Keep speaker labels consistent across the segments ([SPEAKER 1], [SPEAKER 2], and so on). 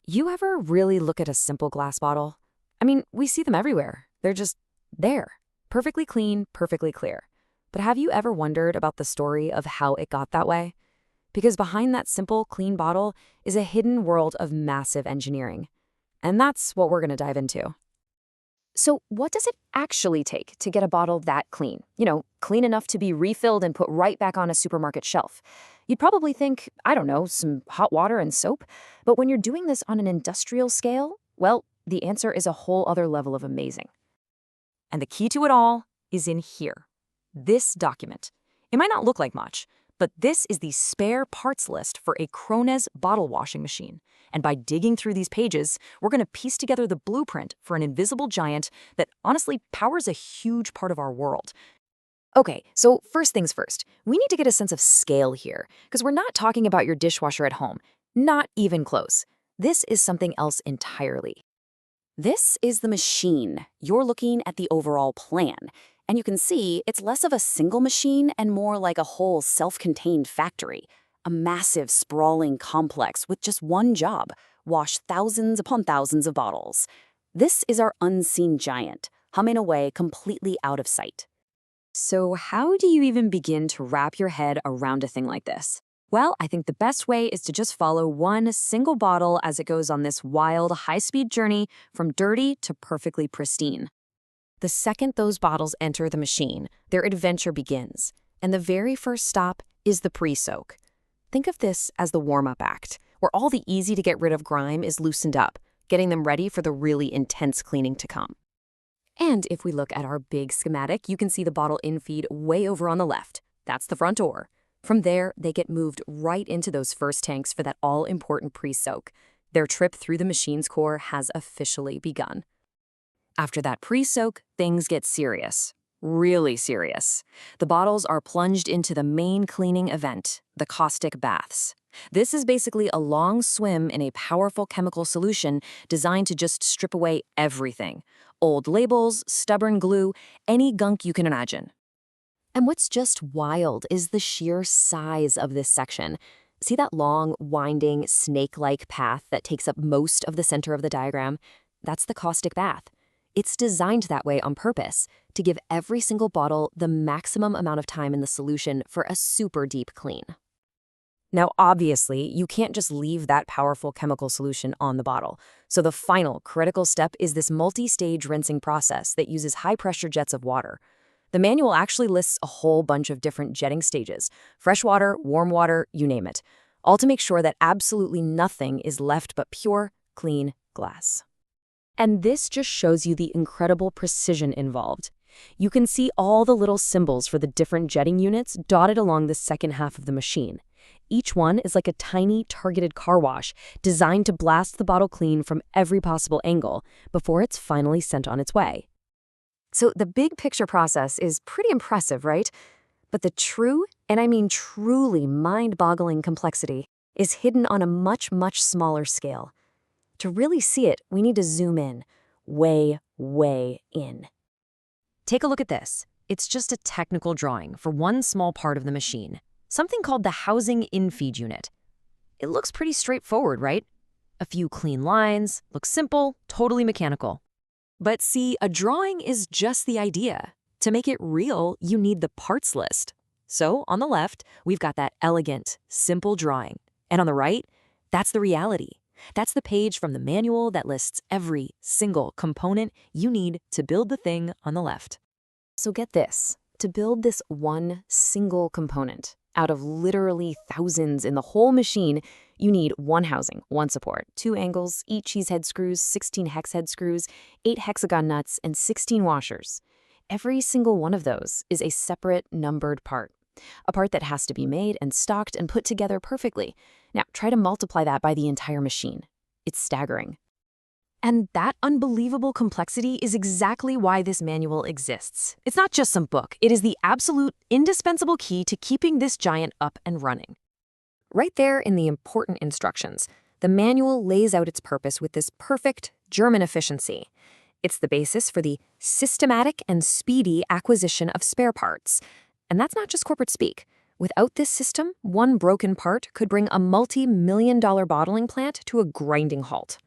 [SPEAKER 1] You ever really look at a simple glass bottle? I mean, we see them everywhere. They're just there, perfectly clean, perfectly clear. But have you ever wondered about the story of how it got that way? Because behind that simple, clean bottle is a hidden world of massive engineering. And that's what we're going to dive into. So, what does it actually take to get a bottle that clean? Clean enough to be refilled and put right back on a supermarket shelf. You'd probably think, I don't know, some hot water and soap. But when you're doing this on an industrial scale, well, the answer is a whole other level of amazing. And the key to it all is in here. This document. It might not look like much, but this is the spare parts list for a KRONES bottle washing machine. And by digging through these pages, we're going to piece together the blueprint for an invisible giant that honestly powers a huge part of our world. Okay, so first things first, we need to get a sense of scale here, because we're not talking about your dishwasher at home. Not even close. This is something else entirely. This is the machine. You're looking at the overall plan. And you can see it's less of a single machine and more like a whole self-contained factory. A massive, sprawling complex with just one job: wash thousands upon thousands of bottles. This is our unseen giant, humming away completely out of sight. So how do you even begin to wrap your head around a thing like this? Well, I think the best way is to just follow one single bottle as it goes on this wild, high-speed journey from dirty to perfectly pristine. The second those bottles enter the machine, their adventure begins. And the very first stop is the pre-soak. Think of this as the warm-up act, where all the easy-to-get-rid-of grime is loosened up, getting them ready for the really intense cleaning to come. And if we look at our big schematic, you can see the bottle infeed way over on the left. That's the front door. From there, they get moved right into those first tanks for that all-important pre-soak. Their trip through the machine's core has officially begun. After that pre-soak, things get serious. Really serious. The bottles are plunged into the main cleaning event, the caustic baths. This is basically a long swim in a powerful chemical solution designed to just strip away everything. Old labels, stubborn glue, any gunk you can imagine. And what's just wild is the sheer size of this section. See that long, winding, snake-like path that takes up most of the center of the diagram? That's the caustic bath. It's designed that way on purpose, to give every single bottle the maximum amount of time in the solution for a super deep clean. Now, obviously, you can't just leave that powerful chemical solution on the bottle. So the final critical step is this multi-stage rinsing process that uses high-pressure jets of water. The manual actually lists a whole bunch of different jetting stages: fresh water, warm water, you name it, all to make sure that absolutely nothing is left but pure, clean glass. And this just shows you the incredible precision involved. You can see all the little symbols for the different jetting units dotted along the second half of the machine. Each one is like a tiny targeted car wash designed to blast the bottle clean from every possible angle before it's finally sent on its way. So the big picture process is pretty impressive, right? But the true, and I mean truly mind-boggling complexity is hidden on a much, much smaller scale. To really see it, we need to zoom in, way, way in. Take a look at this. It's just a technical drawing for one small part of the machine, something called the housing infeed unit. It looks pretty straightforward, right? A few clean lines, looks simple, totally mechanical. But see, a drawing is just the idea. To make it real, you need the parts list. So on the left, we've got that elegant, simple drawing. And on the right, that's the reality. That's the page from the manual that lists every single component you need to build the thing on the left. So get this, to build this one single component out of literally thousands in the whole machine, you need one housing, one support, 2 angles, 8 cheese head screws, 16 hex head screws, 8 hexagon nuts, and 16 washers. Every single one of those is a separate numbered part. A part that has to be made and stocked and put together perfectly. Now, try to multiply that by the entire machine. It's staggering. And that unbelievable complexity is exactly why this manual exists. It's not just some book. It is the absolute, indispensable key to keeping this giant up and running. Right there in the important instructions, the manual lays out its purpose with this perfect German efficiency. It's the basis for the systematic and speedy acquisition of spare parts. And that's not just corporate speak. Without this system, one broken part could bring a multi-million-dollar bottling plant to a grinding halt.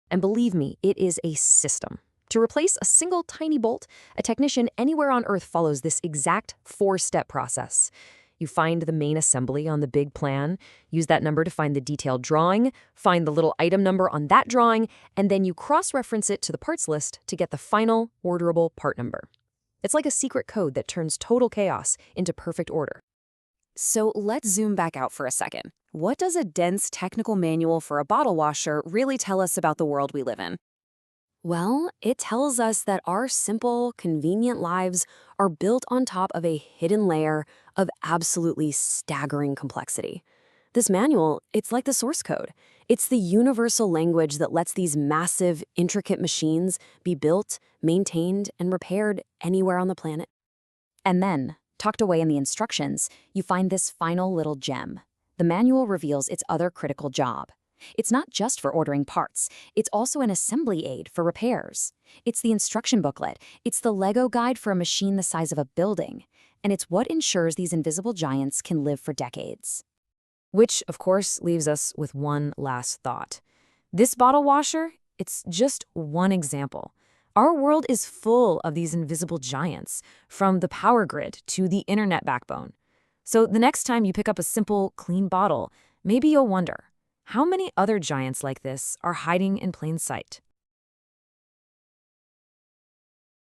[SPEAKER 1] And believe me, it is a system. To replace a single tiny bolt, a technician anywhere on Earth follows this exact 4-step process. You find the main assembly on the big plan, use that number to find the detailed drawing, find the little item number on that drawing, and then you cross-reference it to the parts list to get the final orderable part number. It's like a secret code that turns total chaos into perfect order. So let's zoom back out for a second. What does a dense technical manual for a bottle washer really tell us about the world we live in? Well, it tells us that our simple, convenient lives are built on top of a hidden layer of absolutely staggering complexity. This manual, it's like the source code. It's the universal language that lets these massive, intricate machines be built, maintained, and repaired anywhere on the planet. And then, tucked away in the instructions, you find this final little gem. The manual reveals its other critical job. It's not just for ordering parts, it's also an assembly aid for repairs. It's the instruction booklet, it's the Lego guide for a machine the size of a building, and it's what ensures these invisible giants can live for decades. Which, of course, leaves us with one last thought. This bottle washer, it's just one example. Our world is full of these invisible giants, from the power grid to the internet backbone. So the next time you pick up a simple, clean bottle, maybe you'll wonder, how many other giants like this are hiding in plain sight?